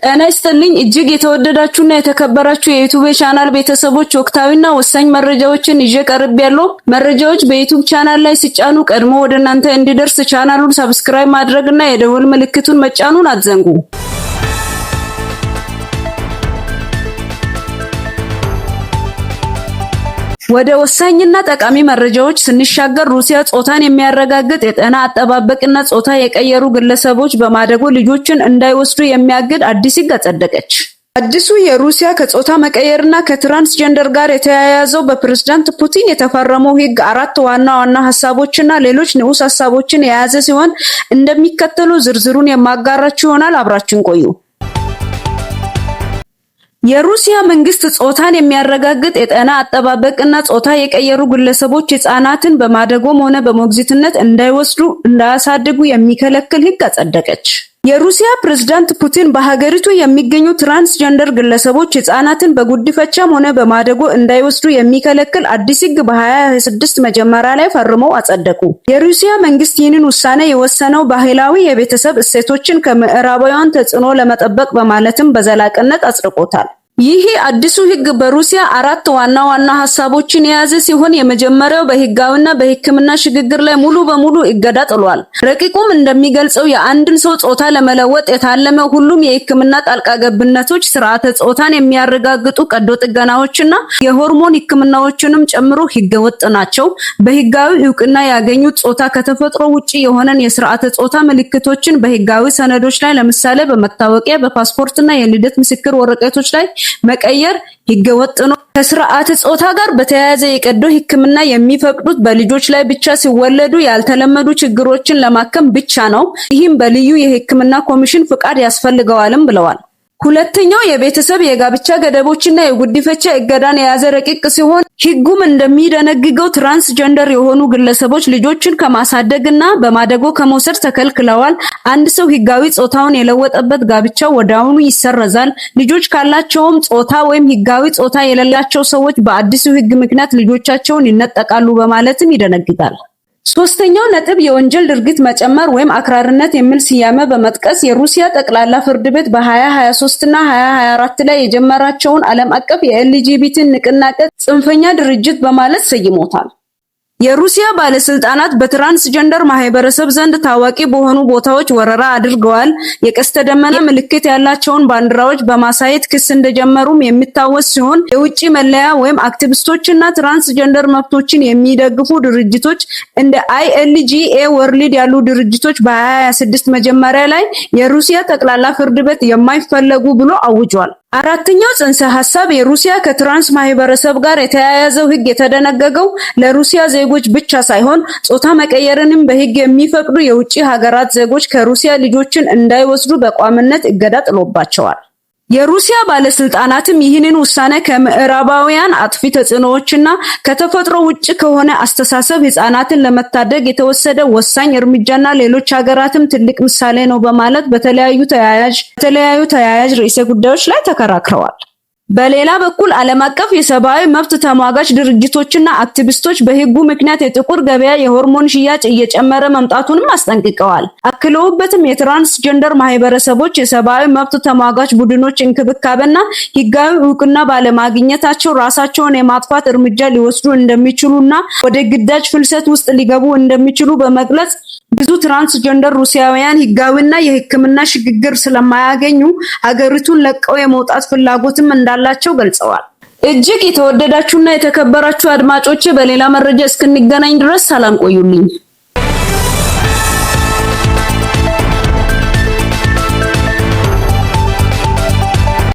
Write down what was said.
ጤና ይስጥልኝ እጅግ የተወደዳችሁና የተከበራችሁ የዩቲዩብ ቻናል ቤተሰቦች ወቅታዊና ወሳኝ መረጃዎችን ይዤ ቀርቤያለሁ። መረጃዎች በዩቲዩብ ቻናል ላይ ሲጫኑ ቀድሞ ወደ እናንተ እንዲደርስ ቻናሉን ሰብስክራይብ ማድረግና የደወል ምልክቱን መጫኑን አትዘንጉ። ወደ ወሳኝና ጠቃሚ መረጃዎች ስንሻገር ሩሲያ ጾታን የሚያረጋግጥ የጤና አጠባበቅና ጾታ የቀየሩ ግለሰቦች በማደጎ ልጆችን እንዳይወስዱ የሚያግድ አዲስ ሕግ አጸደቀች። አዲሱ የሩሲያ ከጾታ መቀየርና ከትራንስጀንደር ጋር የተያያዘው በፕሬዝዳንት ፑቲን የተፈረመው ሕግ አራት ዋና ሐሳቦችና ሌሎች ንዑስ ሐሳቦችን የያዘ ሲሆን እንደሚከተለው ዝርዝሩን የማጋራችሁ ይሆናል። አብራችሁን ቆዩ። የሩሲያ መንግስት ጾታን የሚያረጋግጥ የጤና አጠባበቅና ጾታ የቀየሩ ግለሰቦች ህፃናትን በማደጎም ሆነ በሞግዚትነት እንዳይወስዱ እንዳያሳድጉ የሚከለክል ሕግ አጸደቀች። የሩሲያ ፕሬዝዳንት ፑቲን በሀገሪቱ የሚገኙ ትራንስጀንደር ግለሰቦች ህፃናትን በጉዲፈቻም ሆነ በማደጎ እንዳይወስዱ የሚከለክል አዲስ ሕግ በ2026 መጀመሪያ ላይ ፈርመው አጸደቁ። የሩሲያ መንግስት ይህንን ውሳኔ የወሰነው ባህላዊ የቤተሰብ እሴቶችን ከምዕራባውያን ተጽዕኖ ለመጠበቅ በማለትም በዘላቂነት አጽድቆታል። ይህ አዲሱ ሕግ በሩሲያ አራት ዋና ሐሳቦችን የያዘ ሲሆን የመጀመሪያው በህጋዊና በሕክምና ሽግግር ላይ ሙሉ በሙሉ እገዳ ጥሏል። ረቂቁም እንደሚገልጸው የአንድን ሰው ጾታ ለመለወጥ የታለመ ሁሉም የሕክምና ጣልቃ ገብነቶች ስርዓተ ጾታን የሚያረጋግጡ ቀዶ ጥገናዎችና የሆርሞን ሕክምናዎችንም ጨምሮ ህገወጥ ናቸው። በህጋዊ እውቅና ያገኙት ጾታ ከተፈጥሮ ውጪ የሆነን የስርዓተ ጾታ ምልክቶችን በህጋዊ ሰነዶች ላይ ለምሳሌ በመታወቂያ፣ በፓስፖርትና የልደት ምስክር ወረቀቶች ላይ መቀየር ህገወጥ ነው። ከስርዓተ ጾታ ጋር በተያያዘ የቀዶ ሕክምና የሚፈቅዱት በልጆች ላይ ብቻ ሲወለዱ ያልተለመዱ ችግሮችን ለማከም ብቻ ነው። ይህም በልዩ የሕክምና ኮሚሽን ፍቃድ ያስፈልገዋልም ብለዋል። ሁለተኛው የቤተሰብ የጋብቻ ገደቦችና የጉዲፈቻ እገዳን የያዘ ረቂቅ ሲሆን ሕጉም እንደሚደነግገው ትራንስጀንደር የሆኑ ግለሰቦች ልጆችን ከማሳደግና በማደጎ ከመውሰድ ተከልክለዋል። አንድ ሰው ህጋዊ ጾታውን የለወጠበት ጋብቻው ወዲያውኑ ይሰረዛል። ልጆች ካላቸውም ጾታ ወይም ህጋዊ ጾታ የሌላቸው ሰዎች በአዲሱ ሕግ ምክንያት ልጆቻቸውን ይነጠቃሉ በማለትም ይደነግጋል። ሶስተኛው ነጥብ የወንጀል ድርጊት መጨመር ወይም አክራሪነት የሚል ስያሜ በመጥቀስ የሩሲያ ጠቅላላ ፍርድ ቤት በ2023 እና 2024 ላይ የጀመራቸውን ዓለም አቀፍ የኤልጂቢቲ ንቅናቄ ጽንፈኛ ድርጅት በማለት ሰይሞታል። የሩሲያ ባለስልጣናት በትራንስጀንደር ማህበረሰብ ዘንድ ታዋቂ በሆኑ ቦታዎች ወረራ አድርገዋል። የቀስተ ደመና ምልክት ያላቸውን ባንዲራዎች በማሳየት ክስ እንደጀመሩም የሚታወስ ሲሆን የውጭ መለያ ወይም አክቲቪስቶችና ትራንስጀንደር መብቶችን የሚደግፉ ድርጅቶች እንደ ILGA ወርልድ ያሉ ድርጅቶች በ2026 መጀመሪያ ላይ የሩሲያ ጠቅላላ ፍርድ ቤት የማይፈለጉ ብሎ አውጇል። አራተኛው ጽንሰ ሐሳብ የሩሲያ ከትራንስ ማህበረሰብ ጋር የተያያዘው ሕግ የተደነገገው ለሩሲያ ዜጎች ብቻ ሳይሆን ጾታ መቀየርንም በሕግ የሚፈቅዱ የውጭ ሀገራት ዜጎች ከሩሲያ ልጆችን እንዳይወስዱ በቋሚነት እገዳ ጥሎባቸዋል። የሩሲያ ባለስልጣናትም ይህንን ውሳኔ ከምዕራባውያን አጥፊ ተጽዕኖዎችና ከተፈጥሮ ውጭ ከሆነ አስተሳሰብ ህፃናትን ለመታደግ የተወሰደ ወሳኝ እርምጃና ሌሎች ሀገራትም ትልቅ ምሳሌ ነው በማለት በተለያዩ ተያያዥ ርዕሰ ጉዳዮች ላይ ተከራክረዋል። በሌላ በኩል ዓለም አቀፍ የሰብአዊ መብት ተሟጋች ድርጅቶችና አክቲቪስቶች በሕጉ ምክንያት የጥቁር ገበያ የሆርሞን ሽያጭ እየጨመረ መምጣቱንም አስጠንቅቀዋል። አክለውበትም የትራንስጀንደር ማህበረሰቦች የሰብአዊ መብት ተሟጋች ቡድኖች እንክብካቤና ህጋዊ እውቅና ባለማግኘታቸው ራሳቸውን የማጥፋት እርምጃ ሊወስዱ እንደሚችሉና ወደ ግዳጅ ፍልሰት ውስጥ ሊገቡ እንደሚችሉ በመግለጽ ብዙ ትራንስጀንደር ሩሲያውያን ህጋዊና የሕክምና ሽግግር ስለማያገኙ ሀገሪቱን ለቀው የመውጣት ፍላጎትም እንዳላቸው ገልጸዋል። እጅግ የተወደዳችሁና የተከበራችሁ አድማጮቼ በሌላ መረጃ እስክንገናኝ ድረስ ሰላም ቆዩልኝ።